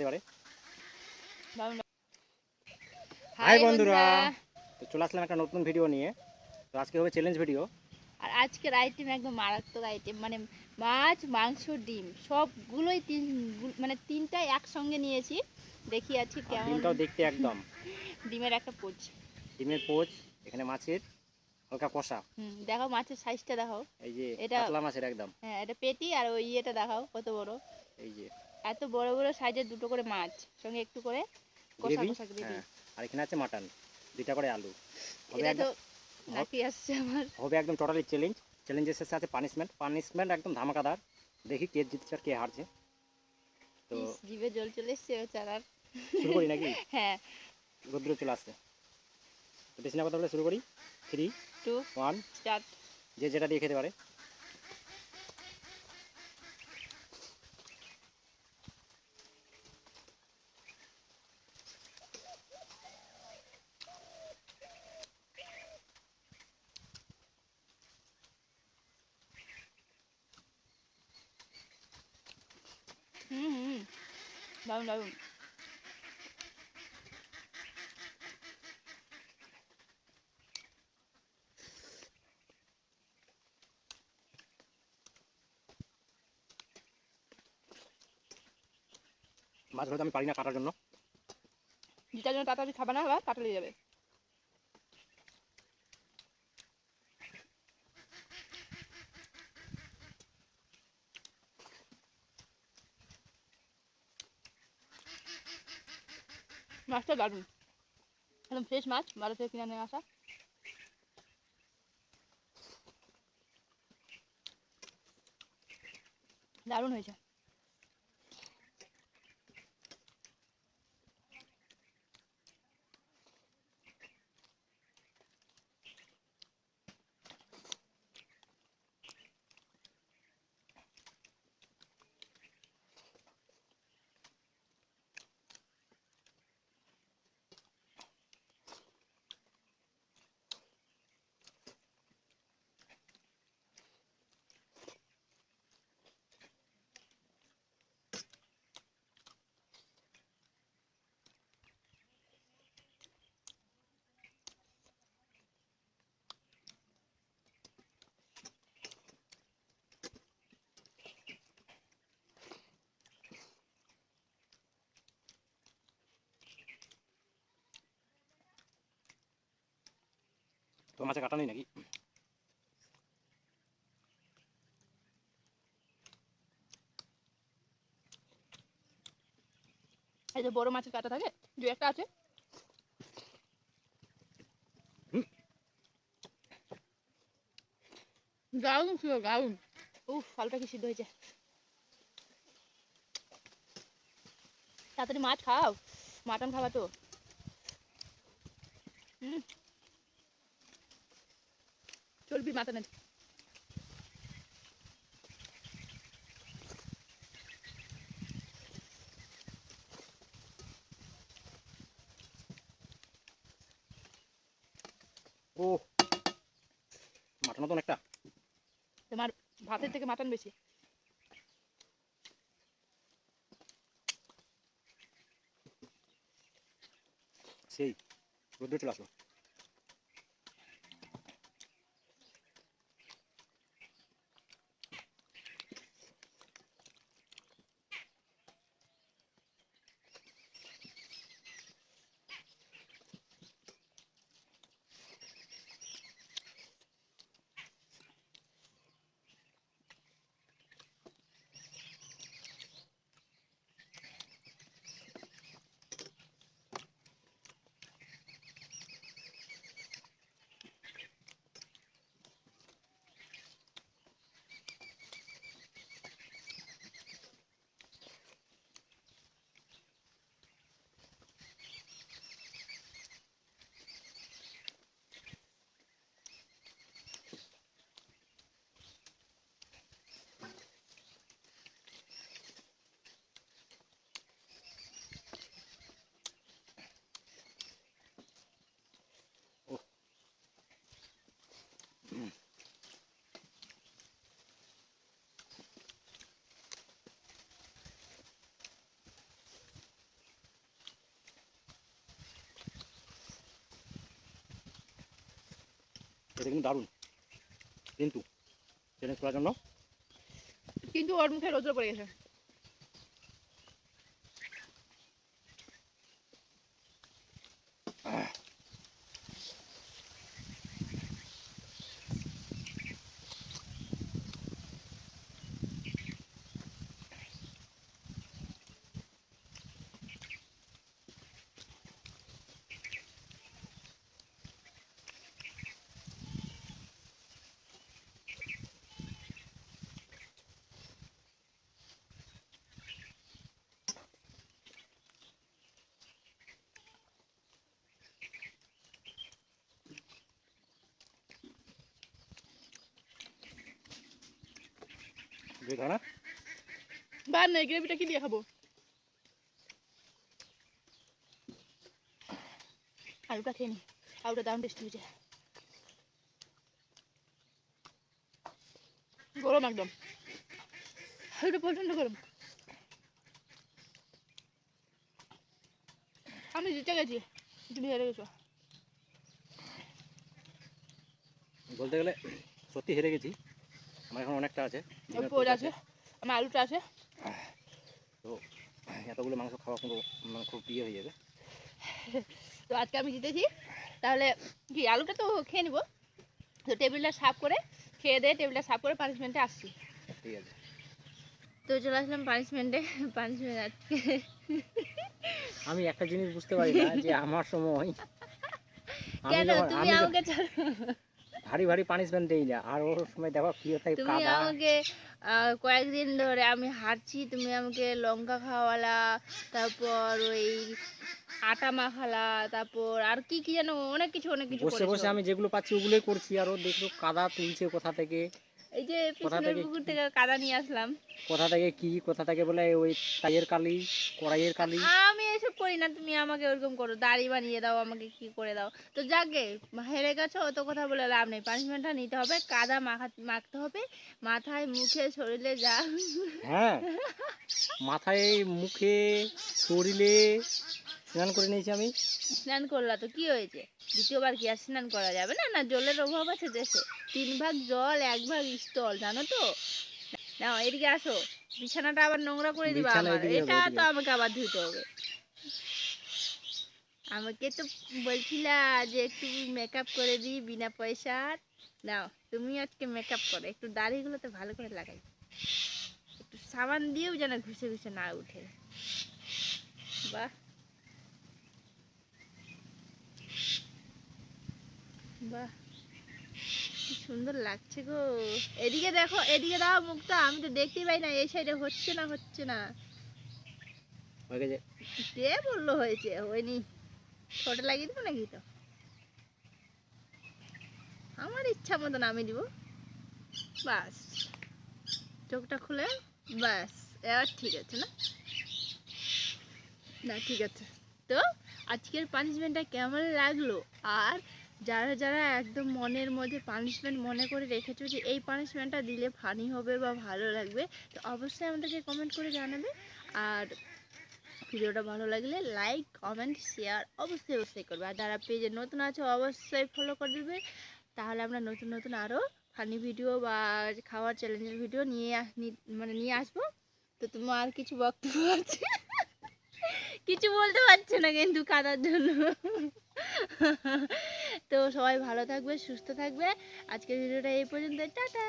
পারে। হাই বন্ধুরা, বন্ধুরা, তো চলে আসলাম একটা নতুন ভিডিও নিয়ে। তো আজকে হবে চ্যালেঞ্জ ভিডিও। আর আজকের আইটেম একদম মারাত্মক আইটেম, মানে মাছ, মাংস, ডিম সবগুলোই মানে তিনটাই একসঙ্গে নিয়েছি। দেখি আছি আর কেমন। ডিমটাও দেখতে একদম ডিমের একটা পোচ। ডিমের পোচ, এখানে মাছের হালকা কষা। দেখাও মাছের সাইজটা দেখাও। এই যে এটা কাতলা মাছের একদম। হ্যাঁ, এটা পেটি, আর ওই ইয়েটা দেখাও কত বড়। এই যে এত বড় বড় সাইজের দুটো করে মাছ, সঙ্গে একটু করে কষা গ্রেভি। কষা গ্রেভি। হ্যাঁ, আর এখানে আছে মাটন, 2টা করে আলু। হবে এটা তো একদম নাকি আসছে আমার। হবে একদম টোটালি চ্যালেঞ্জ। চ্যালেঞ্জের শেষে আছে পানিশমেন্ট একদম ধামাকাদার। দেখি কে জিতছে আর কে হারছে। তো জিভে জল চলে এসছে বেচারার। শুরু করি নাকি? হ্যাঁ, রোদ্র চলে আসছে, তো বেশি না কথা বলে শুরু করি। 3, 2, 1, স্টার্ট। যে যেটা দিয়ে খেতে পারে। হুম, দারুন দারুন। মাছ ধরতে আমি পারি না কাটার জন্য। যেটার জন্য তাড়াতাড়ি খাবে না, আবার কাটা লেগে যাবে। মাছটা দারুন, একদম ফ্রেশ মাছ, বাজার থেকে কিনে নিয়ে আসা। দারুণ হয়েছে। তো মাছে কাটা নেই নাকি? এই যে বড় মাছের কাটা থাকে, দু একটা আছে। দারুণ ছিল, দারুণ। উফ, আলুটা কি সিদ্ধ হয়েছে। তাড়াতাড়ি মাছ খাও, মাটন খাবা তো। চর্বি মাটনের। ও, মাটন মতন একটা। তোমার ভাতের থেকে মাটন বেশি। সেই রোদ্র চলে আসলো। এটা কিন্তু দারুণ, কিন্তু চ্যালেঞ্জ করার জন্য কিন্তু ওর মুখে রোদ্র পড়ে গেছে। বেশ হয় না? বার নেই, গ্রেভিটা কি দিয়ে খাবো? আলুটা খেয়ে নি, আলুটা দারুণ টেস্টি হয়েছে। গরম একদম, আলুটা প্রচন্ড গরম। আমি জিতে গেছি, তুমি হেরে গেছো। বলতে গেলে সত্যি হেরে গেছি। আমার এখন অনেকটা আছে, ডিমের পোজ পোচ আছে, আমার আলুটা আছে। তো এতগুলো মাংস খাওয়া কিন্তু খুব প্রিয় হয়ে যাবে। তো আজকে আমি জিতেছি, তাহলে কি আলুটা তো খেয়ে নিবো। তো টেবিলটা সাফ করে খেয়ে দিয়ে টেবিলটা সাফ করে পানিশমেন্টে আসছি। ঠিক আছে, তো চলে আসলাম পানিশমেন্টে। পানিশমেন্ট আজকে আমি একটা জিনিস বুঝতে পারি না যে আমার সময় কেন তুমি আমাকে ভারী ভারী পানিশমেন্ট দেই না, আর ওর সময় দেখো কি হতে তুমি কাদা। আমাকে কয়েকদিন ধরে আমি হাঁটছি, তুমি আমাকে লঙ্কা খাওয়ালা, তারপর ওই আটা মাখালা, তারপর আর কি কি যেন অনেক কিছু বসে বসে করেছো। আমি যেগুলো পাচ্ছি ওগুলোই করছি, আর ও দেখলো কাদা তুলছে কোথা থেকে, এই যে কোথা পিছনের থেকে পুকুর কি, থেকে কাদা নিয়ে আসলাম। কোথা থেকে বলে ওই তাইয়ের কালি, কড়াইয়ের কালি। আমি এসব করি না, তুমি আমাকে ওরকম করো, দাড়ি বানিয়ে দাও, আমাকে কি করে দাও। তো যাকে হেরে গেছো অত কথা বলে লাভ নেই, পানিশমেন্টটা নিতে হবে, কাদা মাখতে হবে মাথায়, মুখে, শরীরে, যা। হ্যাঁ, মাথায়, মুখে, শরীরে স্নান করে নিয়েছি আমি। স্নান করলা তো কি হয়েছে? দ্বিতীয়বার কি আর স্নান করা যাবে না? না জলের অভাব আছে দেশে? 3 ভাগ জল 1 ভাগ স্থল, জানো তো? নাও এদিকে আসো, বিছানাটা আবার নোংরা করে দিবা বিছানা আমার, এদিকে হবে, এটা এদিকে। তো আমাকে আবার ধুতে হবে। আমাকে তো বলছিলা যে একটু মেকআপ করে দিই বিনা পয়সার। নাও তুমি আজকে মেকআপ করো, একটু দাড়িগুলো তো ভালো করে লাগাই, একটু সাবান দিয়েও যেন ঘুষে ঘুষে না উঠে। বাহ বাহ, কি সুন্দর লাগছে গো। এদিকে দেখো, এদিকে দাও মুখটা, আমি তো দেখতেই পাই না, এই সাইডে হচ্ছে না, হচ্ছে না। হয়ে গেছে। কে বললো হয়েছে? হয়নি, ছোট লাগিয়ে দেবো নাকি? তো আমার ইচ্ছা মতন আমি দিব, বাস। চোখটা খুলে, বাস। এবার ঠিক আছে না? না ঠিক আছে। তো আজকের পানিশমেন্টটা কেমন লাগলো? আর যারা যারা একদম মনের মধ্যে পানিশমেন্ট মনে করে রেখেছো যে এই পানিশমেন্টটা দিলে ফানি হবে বা ভালো লাগবে, তো অবশ্যই আমাদেরকে কমেন্ট করে জানাবে। আর ভিডিওটা ভালো লাগলে লাইক, কমেন্ট, শেয়ার অবশ্যই অবশ্যই করবে। আর যারা পেজে নতুন আছে অবশ্যই ফলো করে দেবে, তাহলে আমরা নতুন নতুন আরও ফানি ভিডিও বা খাওয়ার চ্যালেঞ্জের ভিডিও নিয়ে আসবো। তো তোমার আর কিছু বক্তব্য আছে? কিছু বলতে পারছে না কিন্তু কাদার জন্য। তো সবাই ভালো থাকবে, সুস্থ থাকবে। আজকের ভিডিওটা এই পর্যন্ত, টাটা।